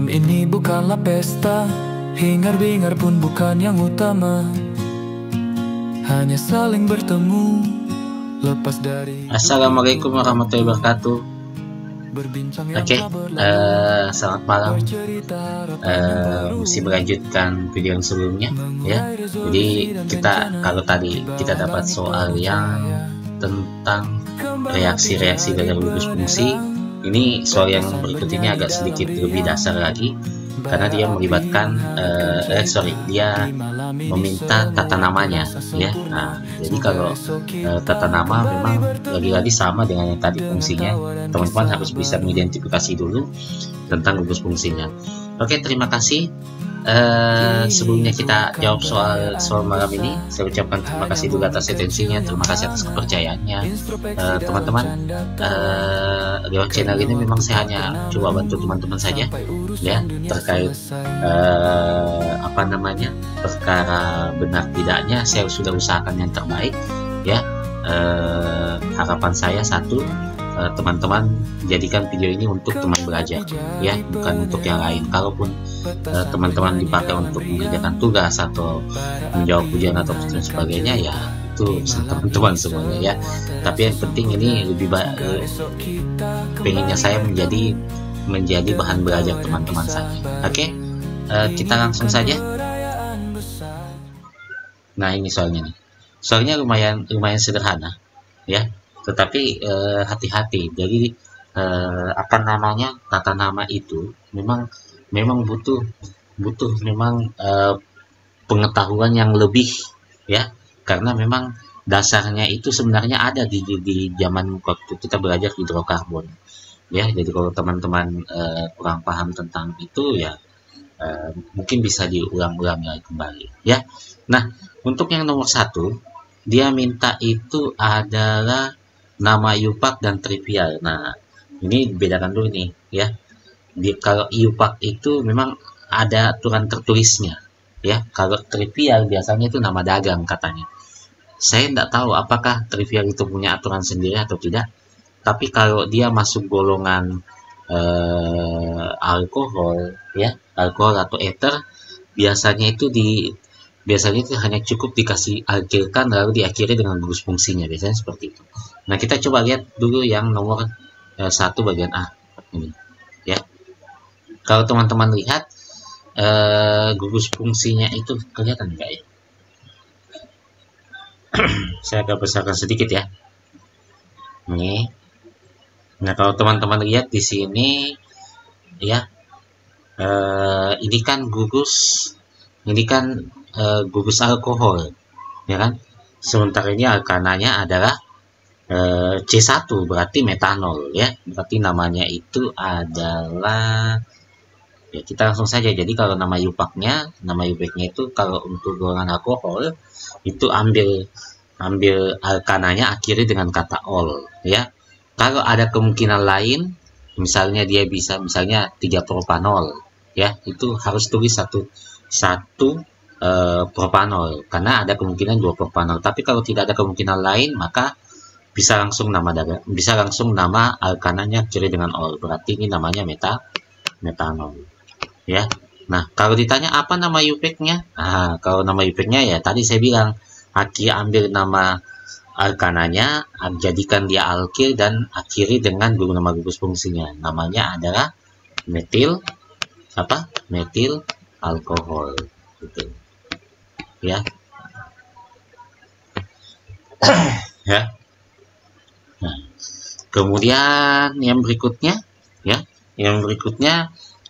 Malam ini bukanlah pesta, hingar-bingar pun bukan yang utama. Hanya saling bertemu, lepas dari Assalamualaikum warahmatullahi wabarakatuh. Oke, selamat malam. Mesti melanjutkan video yang sebelumnya ya. Jadi kalau tadi kita dapat soal yang tentang reaksi-reaksi dari gugus fungsi, ini soal yang berikut ini agak sedikit lebih dasar lagi karena dia melibatkan dia meminta tata namanya ya. Nah, jadi kalau tata nama memang lagi-lagi sama dengan yang tadi fungsinya. Teman-teman harus bisa mengidentifikasi dulu tentang gugus fungsinya. Oke, terima kasih. Sebelumnya kita jawab soal malam ini, saya ucapkan terima kasih dulu atas atensinya, terima kasih atas kepercayaannya. Teman-teman, lewat channel ini memang saya hanya coba bantu teman-teman saja ya, terkait perkara benar tidaknya saya sudah usahakan yang terbaik ya. Harapan saya satu, teman-teman jadikan video ini untuk teman belajar ya, bukan untuk yang lain. Kalaupun teman-teman dipakai untuk mengerjakan tugas atau menjawab ujian atau sebagainya ya, itu teman-teman semuanya ya. Tapi yang penting ini lebih pengennya saya menjadi bahan belajar teman-teman saya. Oke, kita langsung saja. Nah, ini soalnya nih. Soalnya lumayan sederhana ya. Tetapi hati-hati. Jadi tata nama itu memang butuh memang pengetahuan yang lebih ya, karena memang dasarnya itu sebenarnya ada di zaman waktu kita belajar hidrokarbon ya. Jadi kalau teman-teman kurang paham tentang itu ya, mungkin bisa diulang-ulang kembali ya. Nah, untuk yang nomor 1, dia minta itu adalah nama IUPAC dan trivial. Nah, ini bedakan dulu nih ya. Kalau IUPAC itu memang ada aturan tertulisnya ya. Kalau trivial biasanya itu nama dagang katanya. Saya tidak tahu apakah trivial itu punya aturan sendiri atau tidak. Tapi kalau dia masuk golongan alkohol ya, alkohol atau ether, biasanya itu hanya cukup dikasih akhirkan lalu diakhiri dengan gugus fungsinya, biasanya seperti itu. Nah, kita coba lihat dulu yang nomor 1 bagian A ini ya. Kalau teman-teman lihat gugus fungsinya itu kelihatan enggak ya? Saya agak besarkan sedikit ya. Ini. Nah, kalau teman-teman lihat di sini ya, ini kan gugus alkohol ya kan. Sementara ini alkananya adalah C1, berarti metanol ya. Berarti namanya itu adalah ya, kita langsung saja. Jadi kalau nama IUPAC-nya itu kalau untuk golongan alkohol itu ambil alkananya akhiri dengan kata ol ya. Kalau ada kemungkinan lain, misalnya dia bisa 3 propanol ya, itu harus tulis satu propanol karena ada kemungkinan 2 propanol. Tapi kalau tidak ada kemungkinan lain, maka bisa langsung nama alkananya akhiri dengan ol, berarti ini namanya metanol ya. Nah, kalau ditanya apa nama IUPAC-nya, kalau nama IUPAC-nya ya tadi saya bilang, ambil nama alkananya, jadikan dia alkil dan akhiri dengan nama gugus fungsinya. Namanya adalah metil alkohol gitu ya. Ya. Nah, kemudian yang berikutnya ya,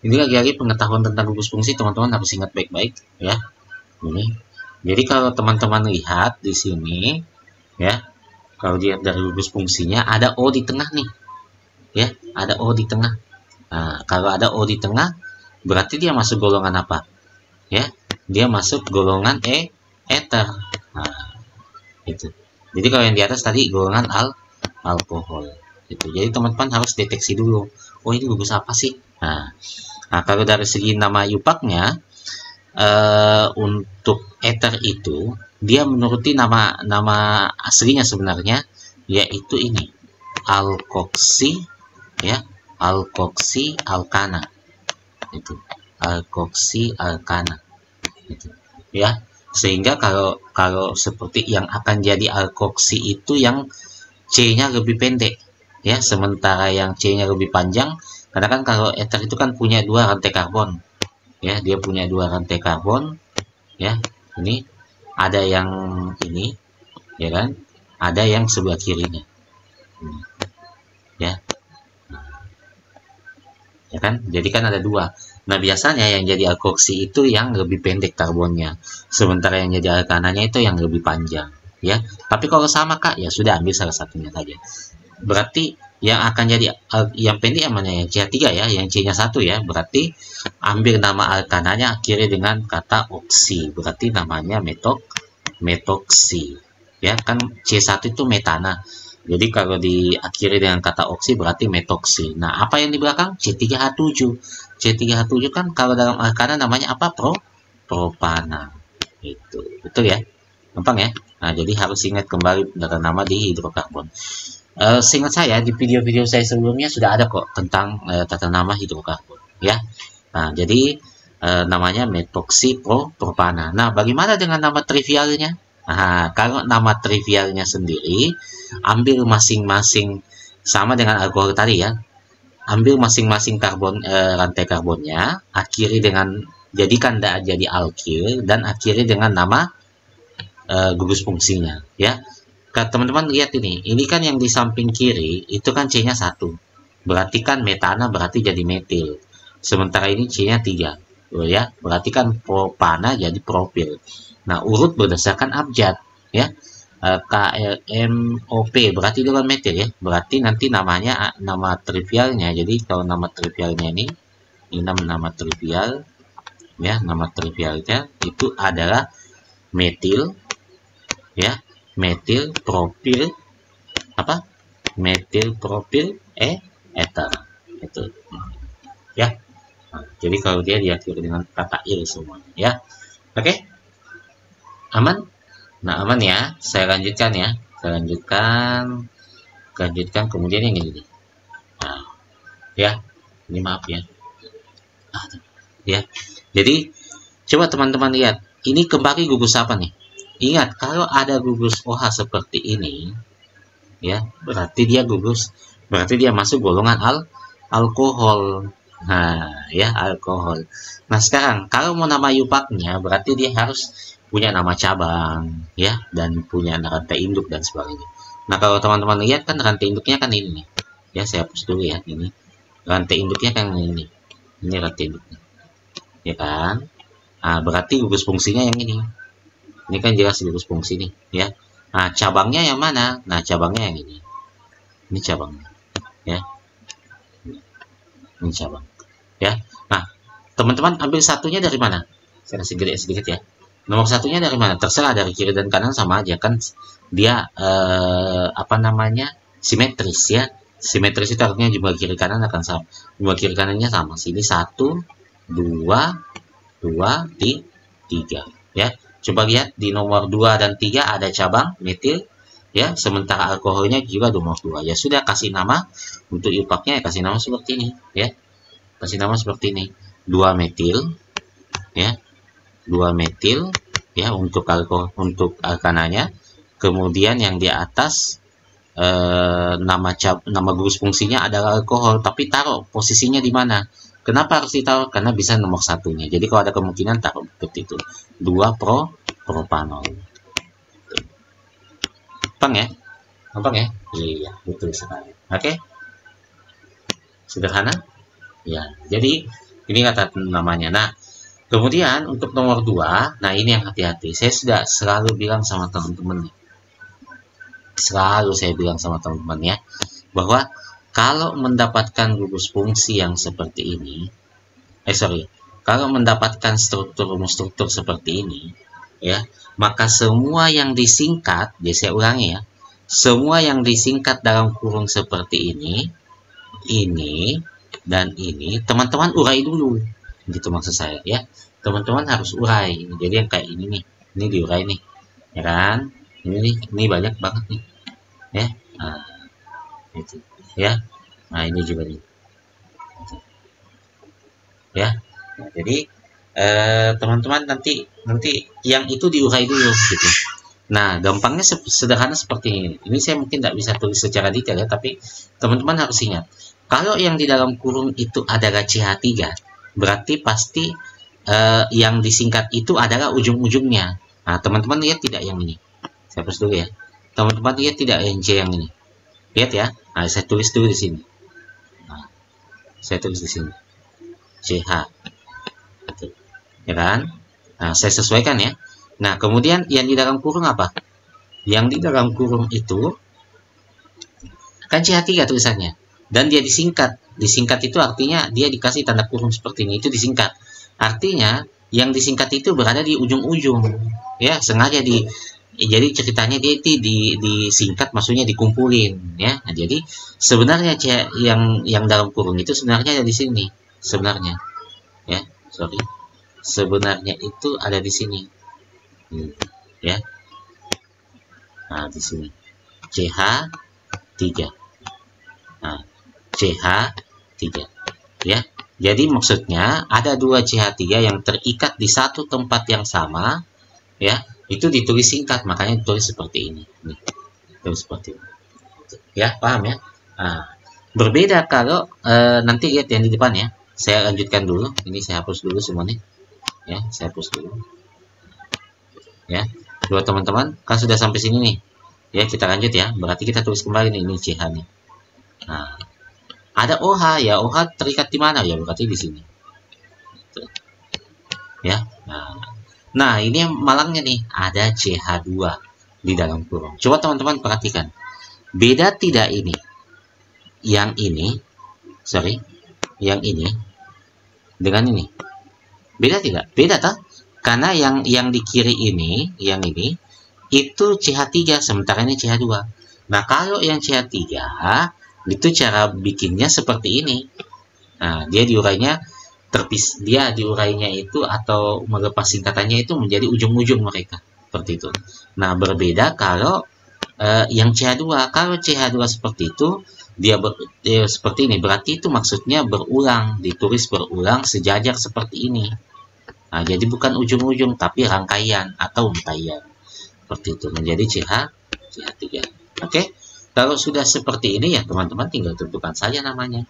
ini lagi-lagi pengetahuan tentang gugus fungsi, teman-teman harus ingat baik-baik ya. Ini. Jadi kalau teman-teman lihat di sini ya, kalau dilihat dari gugus fungsinya ada O di tengah nih ya, ada O di tengah. Nah, kalau ada O di tengah berarti dia masuk golongan apa ya? Dia masuk golongan ether. Nah, itu. Jadi kalau yang di atas tadi golongan alkohol gitu. Jadi teman-teman harus deteksi dulu, oh ini gugus apa sih. Nah kalau dari segi nama IUPAC-nya, untuk ether itu dia menuruti nama aslinya sebenarnya, yaitu ini alkoksi ya, alkoksi alkana itu alkoksi alkana itu ya. Sehingga kalau seperti yang akan jadi alkoksi itu yang C-nya lebih pendek ya, sementara yang C-nya lebih panjang, karena kan kalau ether itu kan punya dua rantai karbon ya, dia punya dua rantai karbon ya. Ini ada yang ini ya kan, ada yang sebelah kirinya ya. Ya kan, jadi kan ada dua. Nah, biasanya yang jadi alkoksi itu yang lebih pendek karbonnya, sementara yang jadi alkananya itu yang lebih panjang ya. Tapi kalau sama Kak, ya sudah ambil salah satunya saja. Berarti yang akan jadi yang pendek yang mana, yang C3 ya, yang C-nya 1 ya. Berarti ambil nama alkananya akhirnya dengan kata oksi, berarti namanya metoksi ya kan. C1 itu metana, jadi kalau diakhiri dengan kata oksi berarti metoksi. Nah, apa yang di belakang? C3H7. C3H7 kan kalau dalam alkana namanya apa? Propana. Itu. Betul ya? Gampang ya? Nah, jadi harus ingat kembali tata nama di hidrokarbon. Seingat saya di video-video saya sebelumnya sudah ada kok tentang tata nama hidrokarbon ya. Nah, jadi namanya metoksi propana. Nah, bagaimana dengan nama trivialnya? Nah, kalau nama trivialnya sendiri, ambil masing-masing sama dengan alkohol tadi ya. Ambil masing-masing rantai karbonnya, akhiri dengan jadikan jadi alkil dan akhiri dengan nama gugus fungsinya ya. Teman-teman lihat ini kan yang di samping kiri itu kan C-nya 1. Berarti kan metana berarti jadi metil. Sementara ini C-nya 3. Ya, berarti kan propana jadi propil. Nah, urut berdasarkan abjad ya. KLMOP berarti itu kan metil ya. Berarti nanti namanya nama trivialnya. Jadi kalau nama trivialnya ini nama trivial ya, nama trivialnya itu adalah metil ya, metil propil apa? Metil propil ether itu ya. Nah, jadi kalau dia diakhiri dengan kata il semuanya ya. Oke? Aman? Nah, aman ya. Saya lanjutkan ya. Saya lanjutkan kemudian yang ini. Nah, ya. Ini maaf ya. Ya. Jadi coba teman-teman lihat. Ini kembali gugus apa nih? Ingat, kalau ada gugus OH seperti ini ya, berarti dia masuk golongan alkohol. Nah, ya, alkohol. Nah, sekarang kalau mau nama yupaknya berarti dia harus punya nama cabang ya, dan punya rantai induk dan sebagainya. Nah, kalau teman-teman lihat kan rantai induknya kan ini nih ya. Saya hapus dulu ya, ini rantai induknya kan ini rantai induknya ya kan. Nah, berarti gugus fungsinya yang ini kan jelas gugus fungsi nih ya. Nah, cabangnya yang mana? Nah, cabangnya yang ini cabangnya ya, ini cabang ya. Nah, teman-teman ambil satunya dari mana? Saya kasih gede sedikit ya. Nomor satunya dari mana? Terserah, dari kiri dan kanan sama aja kan. Dia apa namanya? Simetris ya. Simetris itu artinya jumlah kiri kanan akan sama. Jumlah kiri kanannya sama. Sini 1, 2, 3 ya. Coba lihat di nomor 2 dan 3 ada cabang metil ya, sementara alkoholnya juga nomor 2. Ya sudah, kasih nama untuk yupaknya ya, kasih nama seperti ini ya. Kasih nama seperti ini. 2 metil ya. 2 metil ya untuk alkananya. Kemudian yang di atas nama gugus fungsinya adalah alkohol, tapi taruh posisinya di mana? Kenapa harus ditaruh? Karena bisa nomor satunya. Jadi kalau ada kemungkinan taruh seperti itu. 2 propanol. Gampang ya? Gampang ya? Iya, betul sekali. Oke? Sederhana? Ya, jadi ini kata namanya. Nah, kemudian untuk nomor 2, nah ini yang hati-hati. Saya sudah selalu bilang sama teman-teman, ya, bahwa kalau mendapatkan gugus fungsi yang seperti ini, kalau mendapatkan struktur seperti ini, ya, maka semua yang disingkat, saya ulangi ya, semua yang disingkat dalam kurung seperti ini, dan ini, teman-teman urai dulu. Gitu maksud saya ya, teman-teman harus urai. Jadi yang kayak ini nih, ini diurai nih ya kan, ini banyak banget nih ya. Nah, itu ya. Nah, ini juga nih ya. Nah, jadi teman-teman nanti yang itu diurai dulu gitu. Nah, gampangnya sederhana seperti ini. Ini saya mungkin tidak bisa tulis secara detail ya, tapi teman-teman harus ingat, kalau yang di dalam kurung itu adalah CH3, berarti pasti yang disingkat itu adalah ujung-ujungnya. Nah, teman-teman lihat tidak yang ini? Saya hapus dulu ya. Teman-teman lihat tidak yang C yang ini? Lihat ya. Nah, saya tulis dulu di sini. Nah, saya tulis di sini. CH. Gitu. Ya kan? Nah, saya sesuaikan ya. Nah, kemudian yang di dalam kurung apa? Yang di dalam kurung itu kan CH3 tulisannya. Dan dia disingkat. Disingkat itu artinya dia dikasih tanda kurung seperti ini. Itu disingkat. Artinya yang disingkat itu berada di ujung-ujung. Ya, sengaja jadi ceritanya dia itu disingkat, maksudnya dikumpulin ya. Nah, jadi sebenarnya yang dalam kurung itu sebenarnya ada di sini. Sebenarnya. Ya, sorry. Sebenarnya itu ada di sini. Ya. Nah, di sini. CH3. Nah, CH3. Ya. Jadi maksudnya ada dua CH3 yang terikat di satu tempat yang sama, ya. Itu ditulis singkat, makanya ditulis seperti ini. Nih, tulis seperti ini. Ya, paham ya? Nah, berbeda kalau nanti lihat yang di depan ya. Saya lanjutkan dulu. Ini saya hapus dulu semuanya. Ya, saya hapus dulu. Ya, buat teman-teman kan sudah sampai sini nih. Ya, kita lanjut ya. Berarti kita tulis kembali nih, ini CH nih. Nah, ada OH ya. OH terikat di mana ya? Berarti di sini. Ya. Nah, ini yang malangnya nih, ada CH2 di dalam kurung. Coba teman-teman perhatikan. Beda tidak ini? Yang ini, sorry, yang ini dengan ini. Beda tidak? Beda tak? Karena yang di kiri ini, yang ini, itu CH3, sementara ini CH2. Nah, kalau yang CH3, itu cara bikinnya seperti ini. Nah, dia diurainya dia diurainya itu atau melepas singkatannya itu menjadi ujung-ujung mereka seperti itu. Nah, berbeda kalau yang CH2. Kalau CH2 seperti itu dia seperti ini, berarti itu maksudnya berulang, ditulis berulang sejajar seperti ini. Nah, jadi bukan ujung-ujung tapi rangkaian atau untaian seperti itu, menjadi CH3. Oke, kalau sudah seperti ini ya teman-teman tinggal tentukan saja namanya.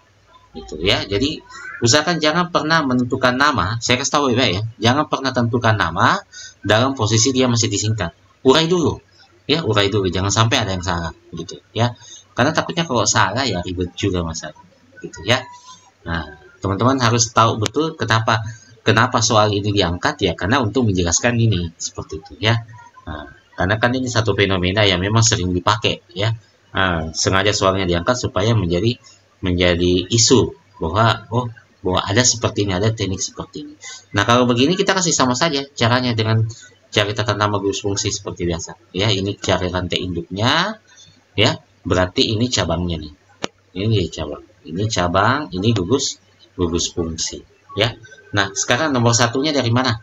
Gitu ya. Jadi usahakan jangan pernah menentukan nama. Saya kasih tahu ya, jangan pernah tentukan nama dalam posisi dia masih disingkat. Urai dulu ya, urai dulu, jangan sampai ada yang salah gitu ya, karena takutnya kalau salah ya ribet juga masalah gitu ya. Nah, teman-teman harus tahu betul kenapa soal ini diangkat ya, karena untuk menjelaskan ini seperti itu ya. Nah, karena kan ini satu fenomena yang memang sering dipakai ya. Sengaja soalnya diangkat supaya menjadi isu bahwa bahwa ada seperti ini, ada teknik seperti ini. Nah, kalau begini kita kasih sama saja caranya dengan cari tata nama gugus fungsi seperti biasa. Ya, ini cari rantai induknya, ya. Berarti ini cabangnya nih. Ini cabang. Ini cabang, ini gugus fungsi, ya. Nah, sekarang nomor satunya dari mana?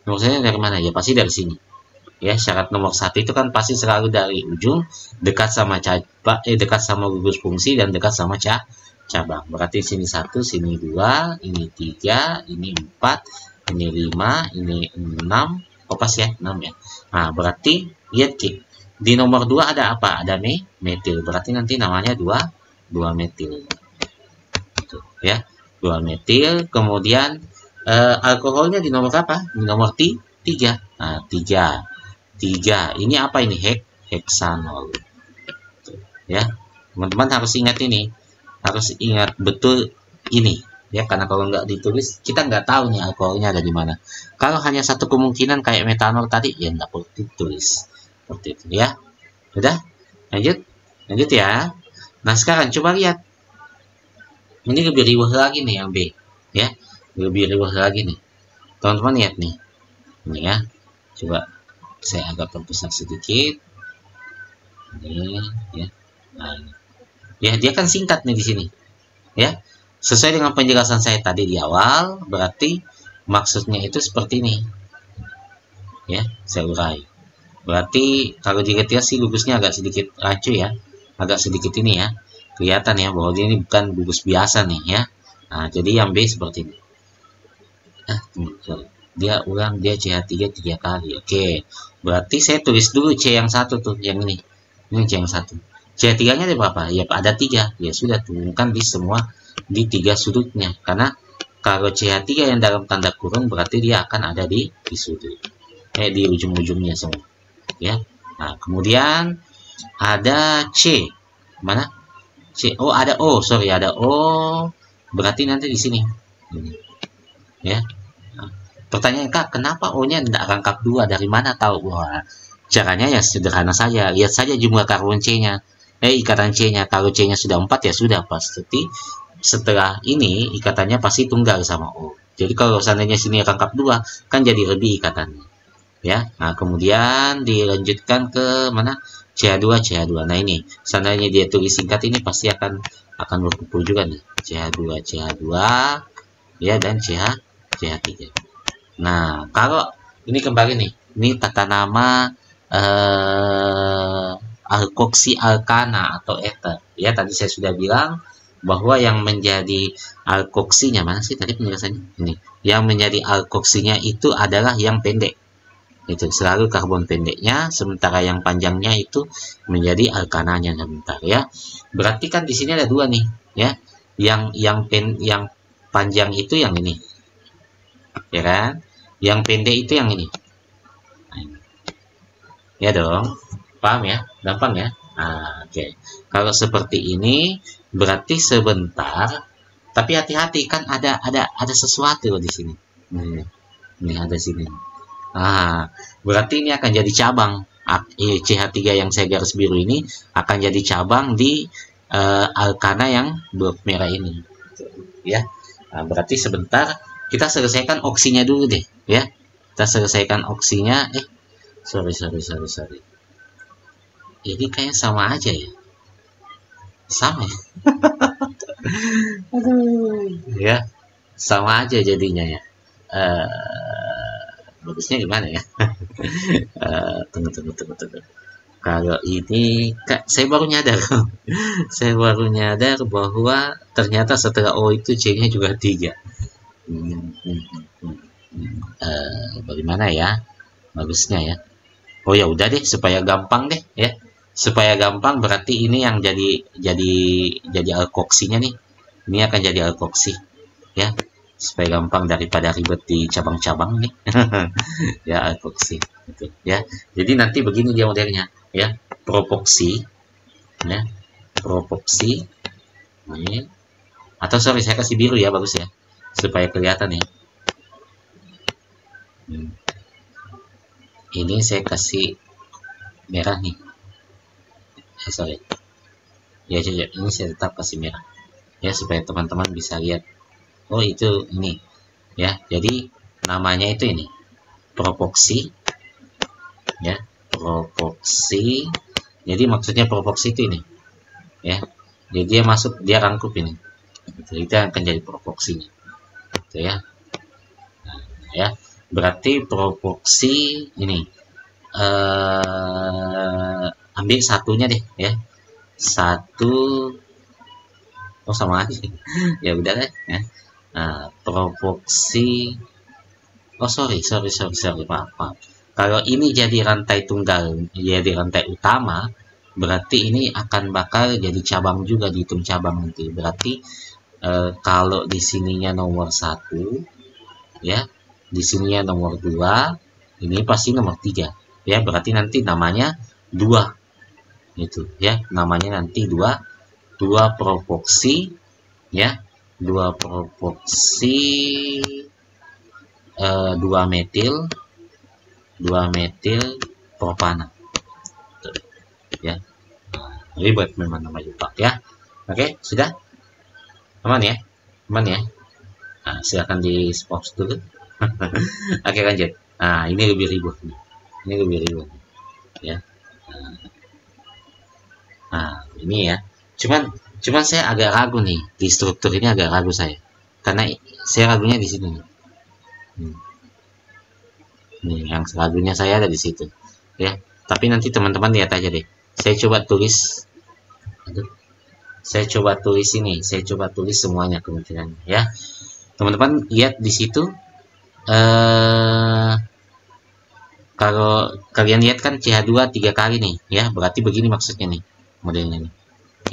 Nomor satunya dari mana? Ya, pasti dari sini. Ya, syarat nomor satu itu kan pasti selalu dari ujung, dekat sama dekat sama gugus fungsi dan dekat sama cabang. Berarti sini 1, sini 2, ini 3, ini 4, ini 5, ini 6. Oh, pas ya, 6 ya. Nah, berarti lihat di nomor 2 ada apa? Ada metil. Berarti nanti namanya 2 metil. Gitu, ya. 2 metil. Kemudian alkoholnya di nomor apa? Di nomor 3. Nah, 3. Ini apa ini? Heksanol. Ya, teman-teman harus ingat ini. Harus ingat betul ini. Ya, karena kalau nggak ditulis, kita nggak tahu nih alkoholnya ada di mana. Kalau hanya satu kemungkinan kayak metanol tadi, ya nggak perlu ditulis. Seperti itu ya. Udah? Lanjut ya. Nah, sekarang coba lihat. Ini lebih riuh lagi nih yang B. Ya, lebih riuh lagi nih. Teman-teman lihat nih. Ini ya. Coba saya agak perbesar sedikit. Ini ya. Nah, ini. Ya, dia kan singkat nih di sini. Ya. Sesuai dengan penjelasan saya tadi di awal, berarti maksudnya itu seperti ini. Ya, saya urai. Berarti kalau dilihat sih gugusnya agak sedikit rancu ya. Agak sedikit ini ya. Kelihatan ya bahwa ini bukan gugus biasa nih ya. Nah, jadi yang B seperti ini. Dia ulang, dia CH3 3 kali. Oke, berarti saya tulis dulu C yang satu tuh, yang ini C yang satu. CH3 nya ada berapa? Ya ada 3. Ya sudah, turunkan di semua, di 3 sudutnya, karena kalau CH3 yang dalam tanda kurung berarti dia akan ada di sudut, di ujung-ujungnya semua ya. Nah, kemudian ada C, mana C? Oh, ada O, sorry, ada O, berarti nanti di sini ya. Pertanyaan, Kak, kenapa O-nya tidak rangkap 2? Dari mana tahu? Wah, caranya ya sederhana saja. Lihat saja jumlah karbon C-nya. Ikatan C-nya. Kalau C-nya sudah 4 ya sudah pasti. Setelah ini ikatannya pasti tunggal sama O. Jadi kalau seandainya sini rangkap 2, kan jadi lebih ikatannya. Ya. Nah, kemudian dilanjutkan ke mana? CH2, CH2. Nah, ini seandainya dia tulis singkat ini pasti akan berkumpul juga nih. CH2, CH2 ya, dan CH3. Nah, kalau ini kembali nih, ini tata nama alkoksi alkana atau ether. Ya, tadi saya sudah bilang bahwa yang menjadi alkoksinya, mana sih tadi penjelasannya? Ini, yang menjadi alkoksinya itu adalah yang pendek. Itu selalu karbon pendeknya, sementara yang panjangnya itu menjadi alkananya sebentar ya. Berarti kan di sini ada 2 nih, ya. Yang panjang itu yang ini. Ya kan? Yang pendek itu yang ini. Ya dong, paham ya? Gampang ya? Nah, oke. Kalau seperti ini berarti sebentar, tapi hati-hati kan ada sesuatu di sini. Ini ada sini. Nah, berarti ini akan jadi cabang. CH3 yang saya garis biru ini akan jadi cabang di alkana yang merah ini. Ya. Nah, berarti sebentar kita selesaikan oksinya dulu deh, ya. Kita selesaikan oksinya. Sorry. Ini kayaknya sama aja ya. Sama ya. Aduh. Ya, sama aja jadinya ya. Bagusnya gimana ya? Tunggu. Kalau ini, saya baru nyadar. Saya baru nyadar bahwa ternyata setelah O itu C-nya juga 3. Bagaimana ya bagusnya ya? Oh ya udah deh, supaya gampang deh ya, supaya gampang berarti ini yang jadi alkoksinya nih, ini akan jadi alkoksi ya, supaya gampang daripada ribet di cabang-cabang nih. Ya, alkoksi gitu ya. Jadi nanti begini dia modelnya ya, propoksi ya, propoksi ini, atau sorry saya kasih biru ya, bagus ya supaya kelihatan ya. Ini saya kasih merah nih. Sorry. Ya, ini saya tetap kasih merah. Ya, supaya teman-teman bisa lihat. Oh, itu ini. Ya, jadi namanya itu ini. Propoksi. Ya, propoksi. Jadi maksudnya propoksi itu ini. Ya. Jadi dia masuk, dia rangkup ini. Itu akan jadi propoksinya. Gitu ya. Nah, ya. Berarti propoksi ini ambil satunya deh ya. Satu. Oh, sama aja. Ya udah deh ya. Nah, propoksi. Oh, sorry, maaf. Kalau ini jadi rantai tunggal, jadi rantai utama, berarti ini akan bakal jadi cabang juga, dihitung cabang nanti. Berarti kalau di sininya nomor 1 ya, di sininya nomor 2, ini pasti nomor 3 ya, berarti nanti namanya 2 itu ya, namanya nanti 2 propoksi ya, 2 propoksi 2 metil propana ya. Ribet memang nama juga ya. Oke, sudah aman ya, Nah, silakan di pause dulu. Oke, lanjut. Nah, ini lebih ribet nih. Ya. Nah, ini ya. Cuman saya agak ragu nih di struktur ini, agak ragu saya. Karena saya ragunya di sini nih. Nih, yang ragunya saya ada di situ. Ya. Tapi nanti teman-teman lihat aja deh. Saya coba tulis. Saya coba tulis semuanya kemungkinan ya. Teman-teman lihat di situ. kalau kalian lihat kan CH2 3 kali nih ya, berarti begini maksudnya nih modelnya nih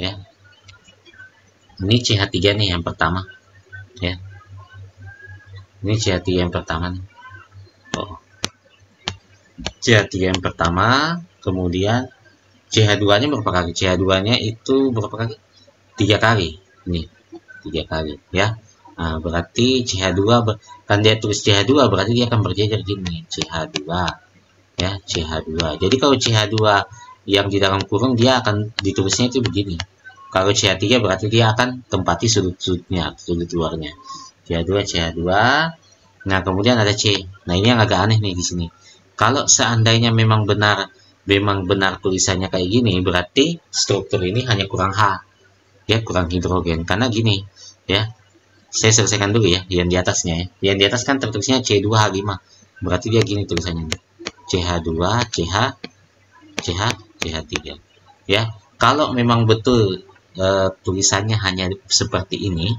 ya. Ini CH3 nih yang pertama ya, ini CH3 yang pertama nih. CH3 yang pertama, kemudian CH2 nya berapa kali? CH2 nya itu berapa kali? 3 kali nih, 3 kali ya. Nah, berarti CH2 kan dia tulis CH2 berarti dia akan berjejer gini, CH2 ya, CH2. Jadi kalau CH2 yang di dalam kurung dia akan ditulisnya itu begini. Kalau CH3 berarti dia akan tempati sudut-sudutnya, sudut luarnya. CH2 CH2. Nah, kemudian ada C. Nah, ini yang agak aneh nih di sini. Kalau seandainya memang benar tulisannya kayak gini, berarti struktur ini hanya kurang H. Ya, kurang hidrogen. Karena gini, ya. Saya selesaikan dulu ya, yang di atasnya ya. Yang di atas kan tertulisnya C2H5. Berarti dia gini tulisannya. CH2, CH3. Ya, kalau memang betul tulisannya hanya seperti ini,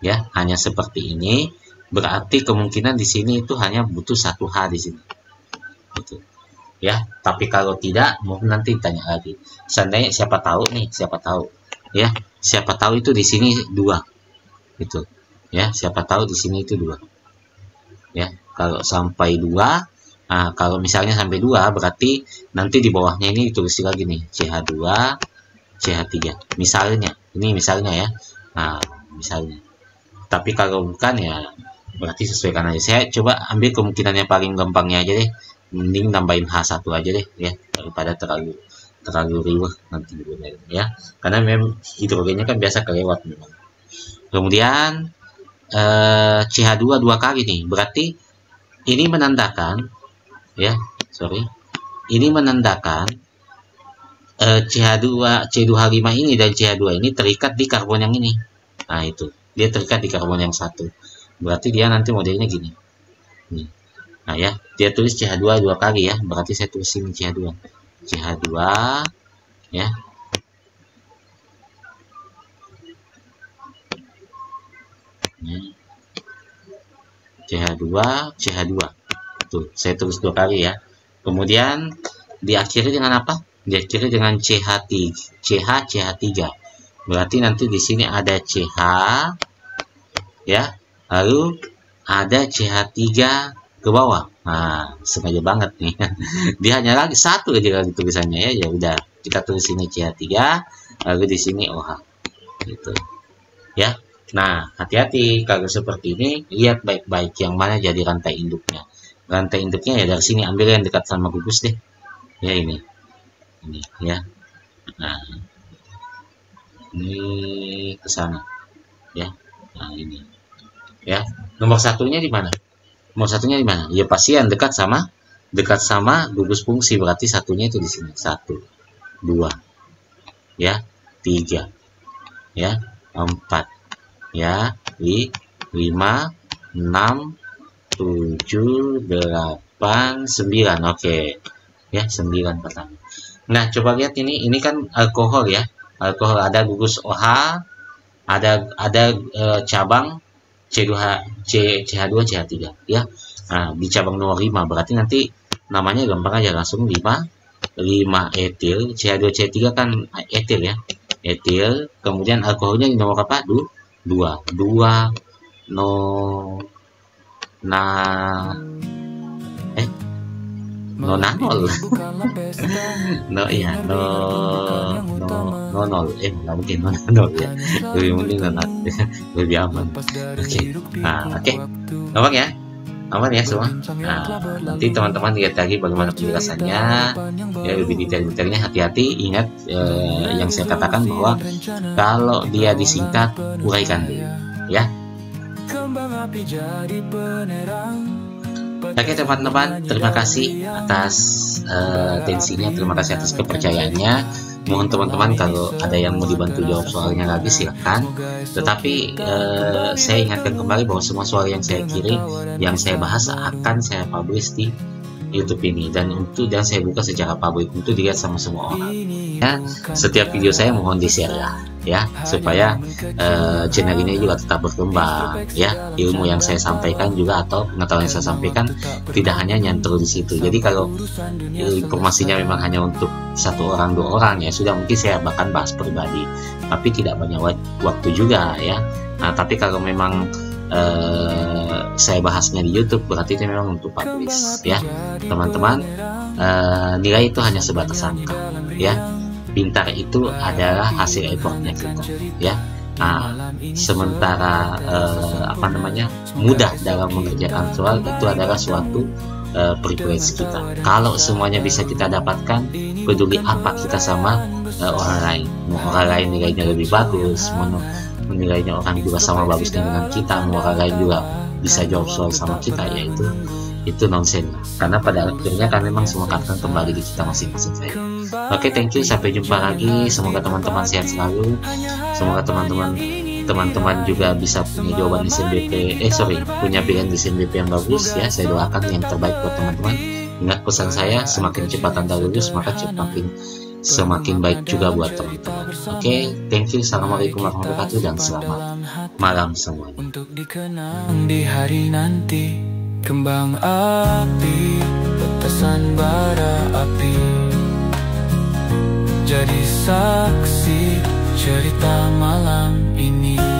ya, hanya seperti ini, berarti kemungkinan di sini itu hanya butuh 1 H di sini. Gitu. Ya, tapi kalau tidak, mungkin nanti tanya lagi. Seandainya siapa tahu nih, siapa tahu. Ya, siapa tahu itu di sini 2. Gitu. Ya, siapa tahu di sini itu 2. Ya, kalau sampai 2, nah kalau misalnya sampai 2 berarti nanti di bawahnya ini ditulis lagi nih CH2, CH3. Misalnya, ini misalnya ya. Nah, misalnya. Tapi kalau bukan ya berarti sesuaikan aja. Saya coba ambil kemungkinan yang paling gampangnya aja deh. Mending nambahin H1 aja deh ya, daripada terlalu riweh nanti ya. Karena memang hidrogennya kan biasa kelewat memang. Kemudian CH2 2 kali nih, berarti ini menandakan ya, ini menandakan C2H5 ini dan CH2 ini terikat di karbon yang ini. Nah, itu dia terikat di karbon yang satu, berarti dia nanti modelnya gini nih. Nah ya, dia tulis CH2 2 kali ya, berarti saya tulis ini CH2 ya. CH2 tuh saya tulis 2 kali ya. Kemudian diakhiri dengan apa? Diakhiri dengan CH3. Berarti nanti di sini ada CH ya, lalu ada CH3 ke bawah. Nah, sengaja banget nih. Dia hanya lagi satu aja lagi tulisannya ya. Ya udah, kita tulis ini CH3, lalu di sini OH. Gitu. Ya. Nah, hati-hati kalau seperti ini, lihat baik-baik yang mana jadi rantai induknya. Rantai induknya ya dari sini, ambil yang dekat sama gugus deh. Ya ini. Ini ya. Nah, ini ke sana. Ya. Nah, ini. Ya. Nomor satunya di mana? Nomor satunya di mana? Ya pasti yang dekat sama gugus fungsi, berarti satunya itu di sini. 1 2 ya, 3 ya, 4 ya, 5 6 7 8 9. Oke. Ya, 9 pertama. Nah, coba lihat ini kan alkohol ya. Alkohol ada gugus OH, ada cabang CH2 CH3 ya. Nah, di cabang nomor 5 berarti nanti namanya gampang aja, langsung 5 etil. CH2 CH3 kan etil ya, etil. Kemudian alkoholnya di nomor apa? 2 nonanol. No iya, nol nggak mungkin nol ya, lebih mending nonat lebih aman. Oke, aman ya semua. Nah, nanti teman-teman lihat lagi bagaimana penjelasannya ya, lebih detail-detailnya. Hati-hati, ingat yang saya katakan bahwa kalau dia disingkat uraikan dulu ya. Oke teman-teman, terima kasih atas atensinya, terima kasih atas kepercayaannya. Mohon teman-teman kalau ada yang mau dibantu jawab soalnya lagi silahkan. Tetapi saya ingatkan kembali bahwa semua soal yang saya kirim, yang saya bahas akan saya publish di YouTube ini, dan saya buka secara publik untuk dilihat sama semua orang. Ya, setiap video saya mohon di-share ya, supaya channel ini juga tetap berkembang ya. Ilmu yang saya sampaikan juga atau pengetahuan yang saya sampaikan tidak hanya nyantol di situ. Jadi kalau informasinya memang hanya untuk 1 orang 2 orang ya sudah, mungkin saya bahkan bahas pribadi, tapi tidak banyak waktu juga ya. Nah, tapi kalau memang saya bahasnya di YouTube, berarti itu memang untuk publish ya teman-teman. Nilai itu hanya sebatas angka ya. Pintar itu adalah hasil effortnya kita ya. Nah, sementara mudah dalam mengerjakan soal itu adalah suatu privilege kita. Kalau semuanya bisa kita dapatkan, peduli apa kita sama orang lain. Mau orang lain nilainya lebih bagus, nilainya orang juga sama bagusnya dengan kita, mau orang lain juga bisa jawab soal sama kita, ya itu nonsen, karena pada akhirnya kan memang semua akan kembali di kita masing-masing saya. Oke, thank you, sampai jumpa lagi. Semoga teman-teman sehat selalu, semoga teman-teman juga bisa punya jawaban di SNBP, punya pilihan di SNBP yang bagus ya. Saya doakan yang terbaik buat teman-teman. Ingat pesan saya, semakin cepat Anda lulus, maka semakin baik juga buat teman-teman. Oke, thank you. Assalamualaikum warahmatullahi wabarakatuh dan selamat malam semuanya. Untuk dikenang di hari nanti, kembang api, petasan bara api, jadi saksi cerita malam ini.